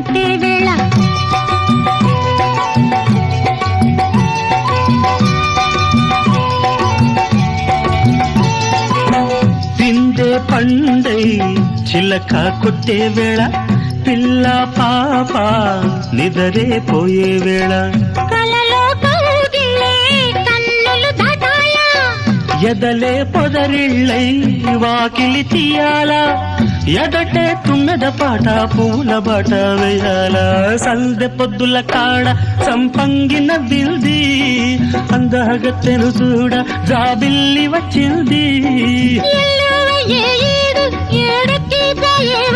కట్టే వేళ పిండే పండై చిలక కొట్టే వేళ పిల్ల పాప నిదరే పోయే వేళ కలలో కౌగిలే కన్నులు దాటాలా ఎదలే పొదరిళ్ళై వాకిలి తీయాలా ఎదటే తుమ్మెద పాట పూల బాట వేయాల సందె పొద్దుల కాడ సంపంగిన బిల్ది అందగత్తెను చూడ జాబిల్లి వచ్చింది ఏడుకి పోయేవ